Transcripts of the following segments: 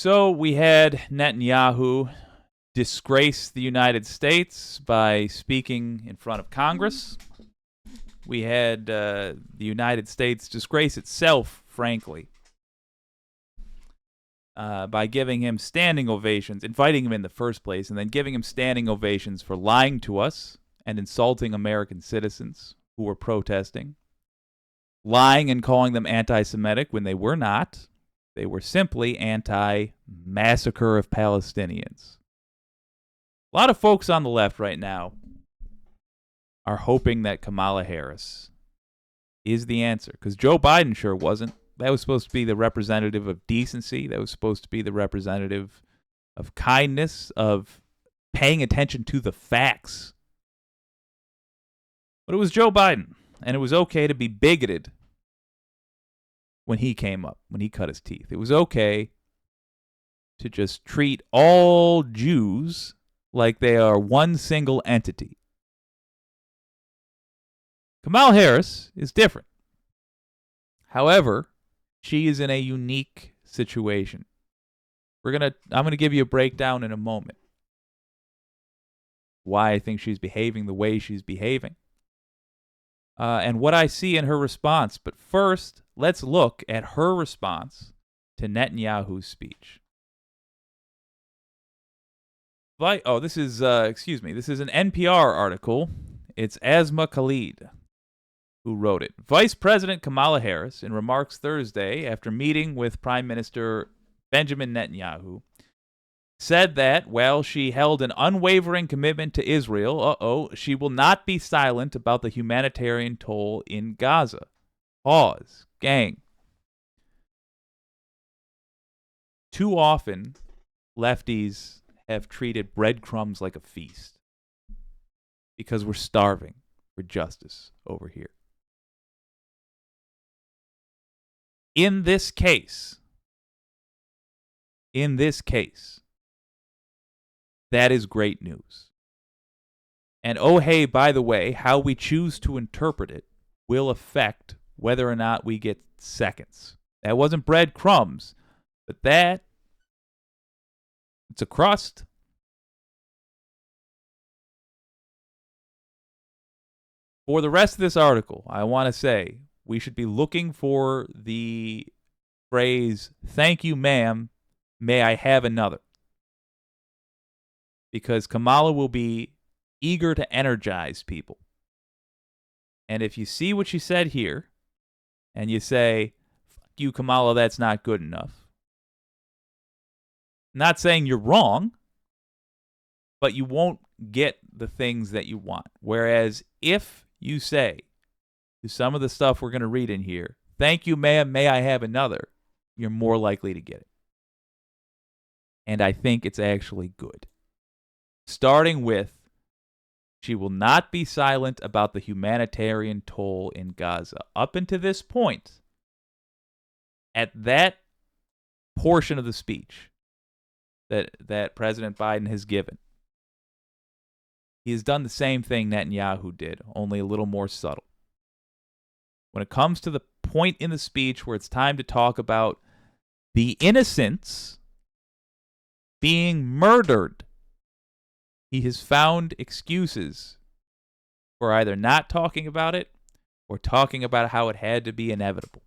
So we had Netanyahu disgrace the United States by speaking in front of Congress. We had the United States disgrace itself, frankly, by giving him standing ovations, inviting him in the first place, and then giving him standing ovations for lying to us and insulting American citizens who were protesting, lying and calling them anti-Semitic when they were not. They were simply anti-massacre of Palestinians. A lot of folks on the left right now are hoping that Kamala Harris is the answer, because Joe Biden sure wasn't. That was supposed to be the representative of decency. That was supposed to be the representative of kindness, of paying attention to the facts. But it was Joe Biden, and it was okay to be bigoted when he came up, when he cut his teeth. It was okay to just treat all Jews like they are one single entity. Kamala Harris is different. However, she is in a unique situation. I'm going to give you a breakdown in a moment. Why I think she's behaving the way she's behaving. And what I see in her response. But first, let's look at her response to Netanyahu's speech. This is an NPR article. It's Asma Khalid who wrote it. Vice President Kamala Harris, in remarks Thursday after meeting with Prime Minister Benjamin Netanyahu, said that while she held an unwavering commitment to Israel, she will not be silent about the humanitarian toll in Gaza. Pause. Gang. Too often, lefties have treated breadcrumbs like a feast because we're starving for justice over here. In this case, that is great news. And oh, hey, by the way, how we choose to interpret it will affect whether or not we get seconds. That wasn't breadcrumbs, but it's a crust. For the rest of this article, I want to say we should be looking for the phrase, "Thank you, ma'am, may I have another?" Because Kamala will be eager to energize people. And if you see what she said here, and you say, "Fuck you, Kamala, that's not good enough." Not saying you're wrong, but you won't get the things that you want. Whereas if you say to some of the stuff we're going to read in here, "Thank you, ma'am, may I have another?" you're more likely to get it. And I think it's actually good. Starting with, she will not be silent about the humanitarian toll in Gaza. Up until this point, at that portion of the speech that President Biden has given, he has done the same thing Netanyahu did, only a little more subtle. When it comes to the point in the speech where it's time to talk about the innocents being murdered, he has found excuses for either not talking about it or talking about how it had to be inevitable.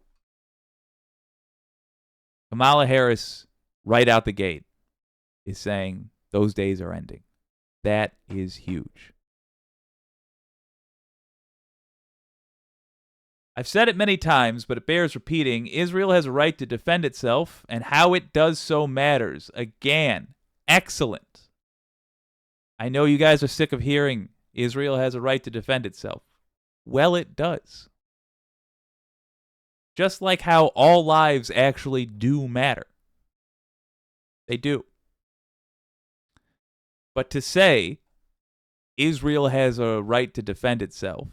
Kamala Harris, right out the gate, is saying those days are ending. That is huge. I've said it many times, but it bears repeating. Israel has a right to defend itself, and how it does so matters. Again, excellent. I know you guys are sick of hearing Israel has a right to defend itself. Well, it does. Just like how all lives actually do matter. They do. But to say Israel has a right to defend itself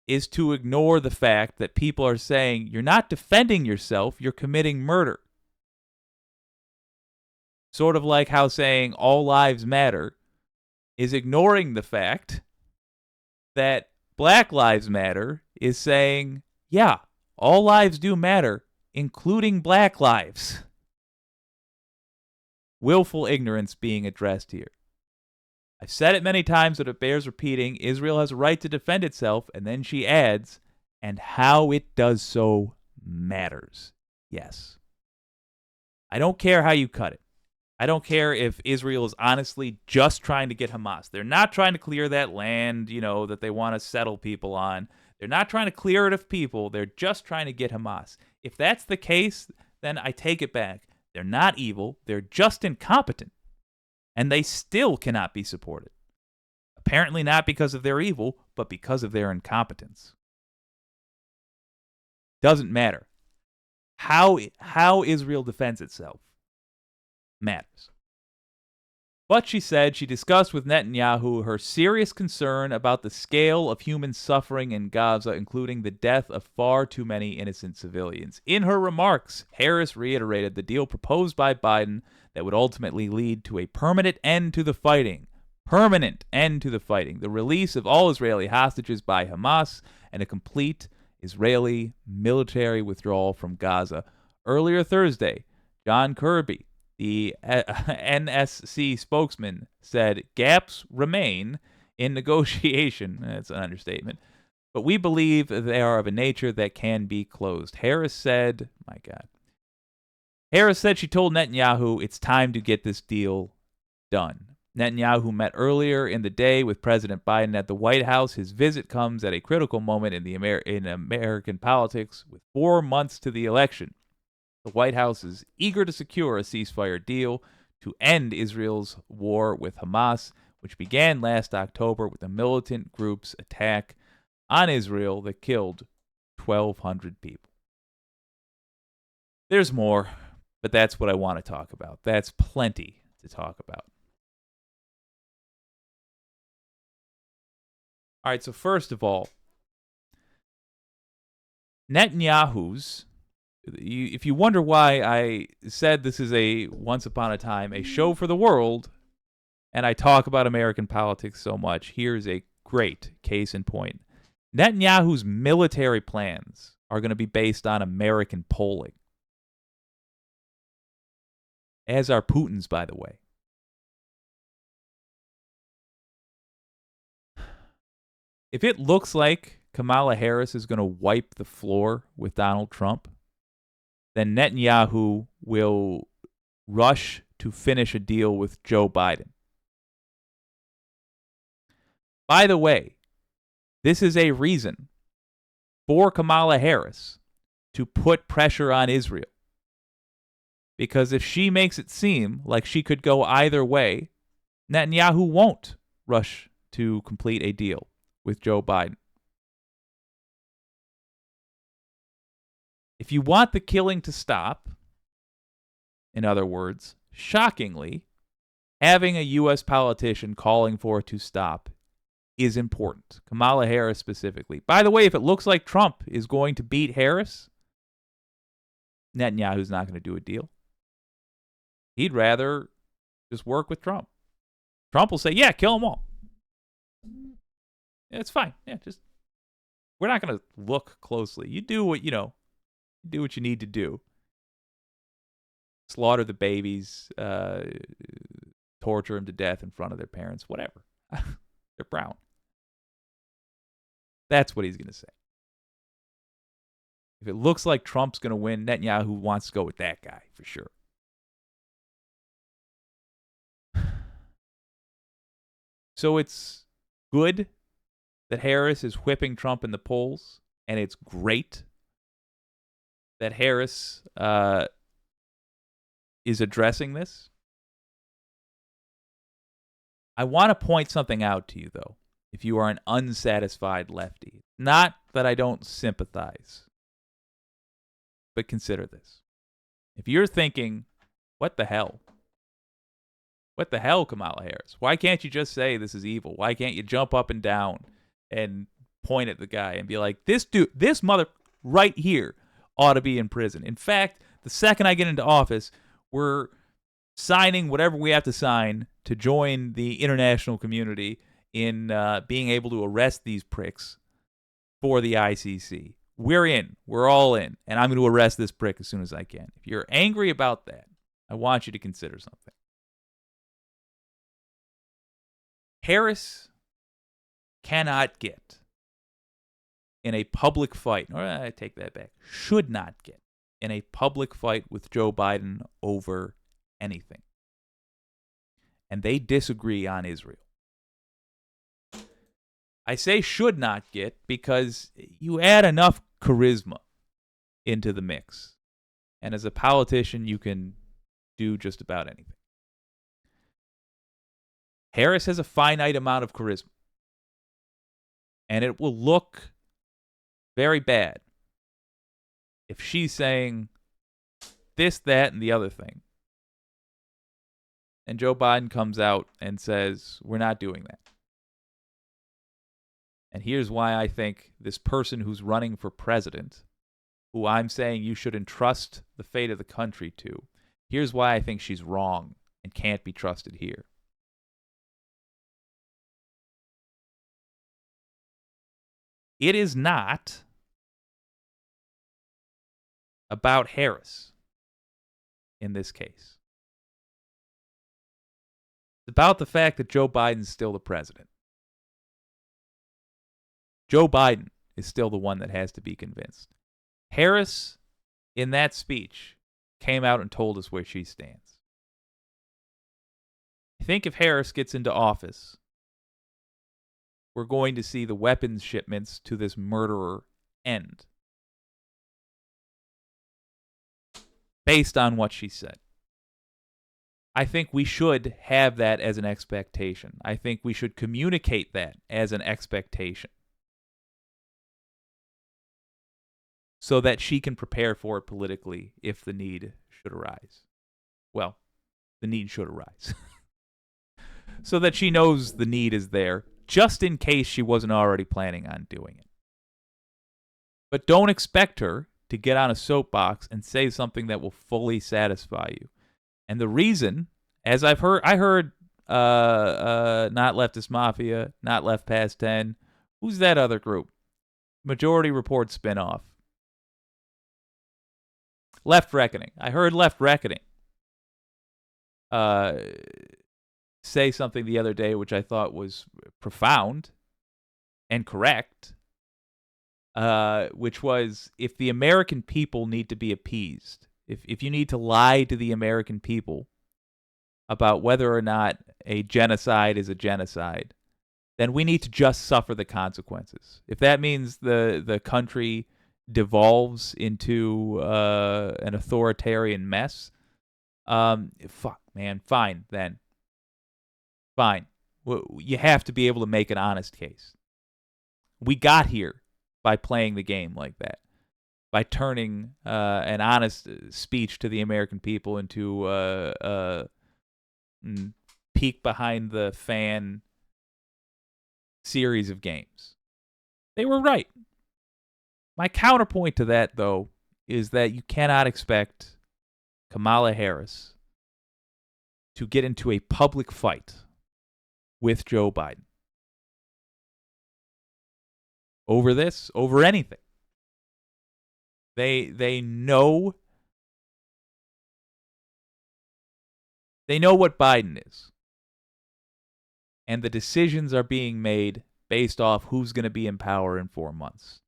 is to ignore the fact that people are saying you're not defending yourself, you're committing murder. Sort of like how saying all lives matter is ignoring the fact that Black Lives Matter is saying, yeah, all lives do matter, including black lives. willful ignorance being addressed here. I've said it many times, but it bears repeating. Israel has a right to defend itself. And then she adds, and how it does so matters. Yes. I don't care how you cut it. I don't care if Israel is honestly just trying to get Hamas. They're not trying to clear that land, that they want to settle people on. They're not trying to clear it of people. They're just trying to get Hamas. If that's the case, then I take it back. They're not evil. They're just incompetent. And they still cannot be supported. Apparently not because of their evil, but because of their incompetence. Doesn't matter. How Israel defends itself matters. But she said she discussed with Netanyahu her serious concern about the scale of human suffering in Gaza, including the death of far too many innocent civilians. In her remarks, Harris reiterated the deal proposed by Biden that would ultimately lead to a permanent end to the fighting. Permanent end to the fighting. The release of all Israeli hostages by Hamas and a complete Israeli military withdrawal from Gaza. Earlier Thursday, John Kirby, the NSC spokesman, said gaps remain in negotiation. That's an understatement. But we believe they are of a nature that can be closed. Harris said she told Netanyahu it's time to get this deal done. Netanyahu met earlier in the day with President Biden at the White House. His visit comes at a critical moment in American politics, with 4 months to the election. The White House is eager to secure a ceasefire deal to end Israel's war with Hamas, which began last October with the militant group's attack on Israel that killed 1,200 people. There's more, but that's what I want to talk about. That's plenty to talk about. All right, so first of all, Netanyahu's, if you wonder why I said this is once upon a time a show for the world, and I talk about American politics so much, here's a great case in point. Netanyahu's military plans are going to be based on American polling, as are Putin's, by the way. If it looks like Kamala Harris is going to wipe the floor with Donald Trump, then Netanyahu will rush to finish a deal with Joe Biden. By the way, this is a reason for Kamala Harris to put pressure on Israel. Because if she makes it seem like she could go either way, Netanyahu won't rush to complete a deal with Joe Biden. If you want the killing to stop, in other words, shockingly, having a U.S. politician calling for it to stop is important. Kamala Harris specifically. By the way, if it looks like Trump is going to beat Harris, Netanyahu's not going to do a deal. He'd rather just work with Trump. Trump will say, yeah, kill them all. It's fine. Yeah, we're not going to look closely. You do what, do what you need to do. Slaughter the babies, torture them to death in front of their parents, whatever. They're brown. That's what he's going to say. If it looks like Trump's going to win, Netanyahu wants to go with that guy for sure. So it's good that Harris is whipping Trump in the polls, and it's great that Harris is addressing this. I want to point something out to you, though, if you are an unsatisfied lefty. Not that I don't sympathize, but consider this. If you're thinking, what the hell? What the hell, Kamala Harris? Why can't you just say this is evil? Why can't you jump up and down and point at the guy and be like, this dude, this mother right here ought to be in prison. In fact, the second I get into office, we're signing whatever we have to sign to join the international community in being able to arrest these pricks for the ICC. We're in. We're all in. And I'm going to arrest this prick as soon as I can. If you're angry about that, I want you to consider something. Harris cannot get in a public fight, or I take that back, should not get in a public fight with Joe Biden over anything. And they disagree on Israel. I say should not get because you add enough charisma into the mix. And as a politician, you can do just about anything. Harris has a finite amount of charisma. And it will look very bad if she's saying this, that, and the other thing. And Joe Biden comes out and says, we're not doing that. And here's why I think this person who's running for president, who I'm saying you should entrust the fate of the country to, here's why I think she's wrong and can't be trusted here. It is not about Harris in this case. It's about the fact that Joe Biden's still the president. Joe Biden is still the one that has to be convinced. Harris, in that speech, came out and told us where she stands. I think if Harris gets into office, we're going to see the weapons shipments to this murderer end. Based on what she said. I think we should have that as an expectation. I think we should communicate that as an expectation. So that she can prepare for it politically if the need should arise. Well, the need should arise. So that she knows the need is there, just in case she wasn't already planning on doing it. But don't expect her to get on a soapbox and say something that will fully satisfy you. And the reason, as I heard Not Leftist Mafia, Not Left Past 10, who's that other group? Majority Report spinoff. Left Reckoning. I heard Left Reckoning say something the other day which I thought was profound and correct, which was, if the American people need to be appeased, if you need to lie to the American people about whether or not a genocide is a genocide, then we need to just suffer the consequences. If that means the country devolves into an authoritarian mess, fuck, man, fine then. Fine. You have to be able to make an honest case. We got here by playing the game like that, by turning an honest speech to the American people into peek behind the fan series of games. They were right. My counterpoint to that, though, is that you cannot expect Kamala Harris to get into a public fight with Joe Biden over this, over anything. They know what Biden is. And the decisions are being made based off who's going to be in power in 4 months.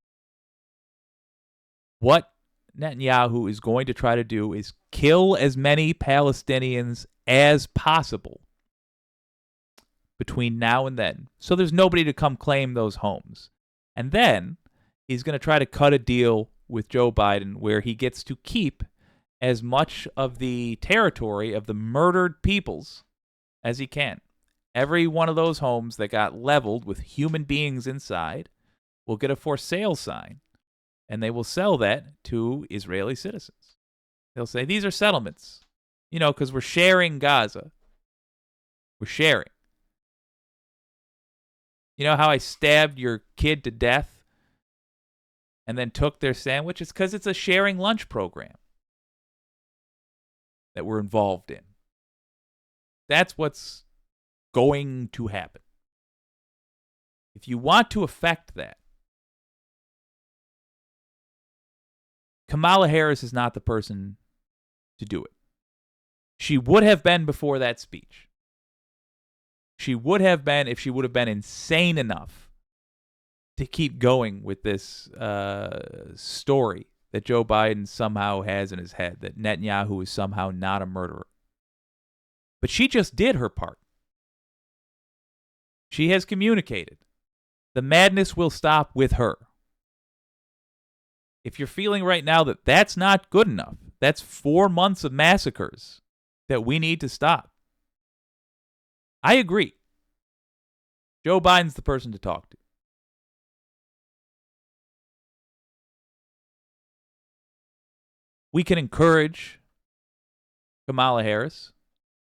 What Netanyahu is going to try to do is kill as many Palestinians as possible between now and then, so there's nobody to come claim those homes. And then he's going to try to cut a deal with Joe Biden where he gets to keep as much of the territory of the murdered peoples as he can. Every one of those homes that got leveled with human beings inside will get a for sale sign. And they will sell that to Israeli citizens. They'll say, these are settlements. You know, because we're sharing Gaza. We're sharing. You know how I stabbed your kid to death and then took their sandwich? It's because it's a sharing lunch program that we're involved in. That's what's going to happen. If you want to affect that, Kamala Harris is not the person to do it. She would have been before that speech. she would have been if she would have been insane enough to keep going with this story that Joe Biden somehow has in his head, that Netanyahu is somehow not a murderer. But she just did her part. She has communicated. The madness will stop with her. If you're feeling right now that that's not good enough, that's 4 months of massacres that we need to stop, I agree. Joe Biden's the person to talk to. We can encourage Kamala Harris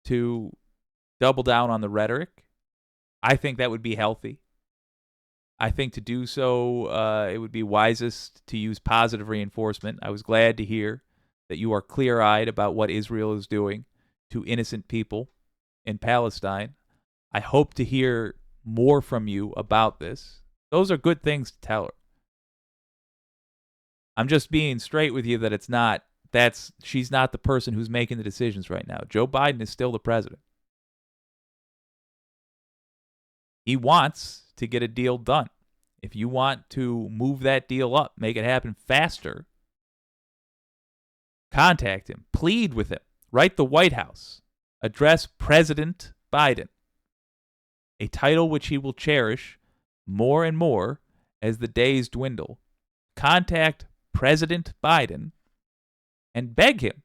to double down on the rhetoric. I think that would be healthy. I think to do so, it would be wisest to use positive reinforcement. I was glad to hear that you are clear-eyed about what Israel is doing to innocent people in Palestine. I hope to hear more from you about this. Those are good things to tell her. I'm just being straight with you that she's not the person who's making the decisions right now. Joe Biden is still the president. He wants to get a deal done. If you want to move that deal up, make it happen faster, contact him, plead with him, write the White House, address President Biden, a title which he will cherish more and more as the days dwindle. Contact President Biden and beg him.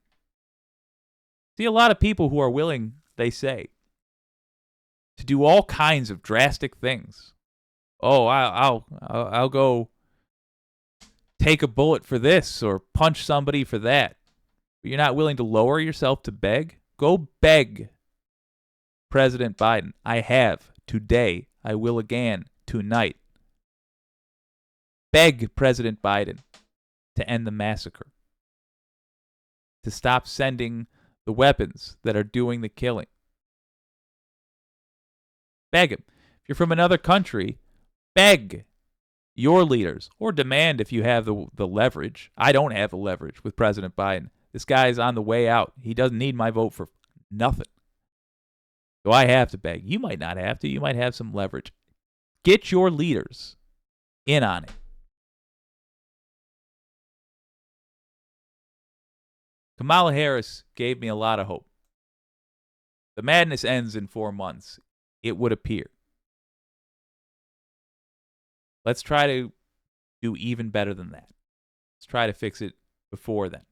See, a lot of people who are willing, they say, to do all kinds of drastic things. Oh, I'll go take a bullet for this or punch somebody for that. But you're not willing to lower yourself to beg? Go beg President Biden. I have today. I will again tonight. Beg President Biden to end the massacre, to stop sending the weapons that are doing the killing. Beg him. If you're from another country, beg your leaders, or demand if you have the leverage. I don't have the leverage with President Biden. This guy's on the way out. He doesn't need my vote for nothing. So I have to beg. You might not have to. You might have some leverage. Get your leaders in on it. Kamala Harris gave me a lot of hope. The madness ends in 4 months, it would appear. Let's try to do even better than that. Let's try to fix it before then.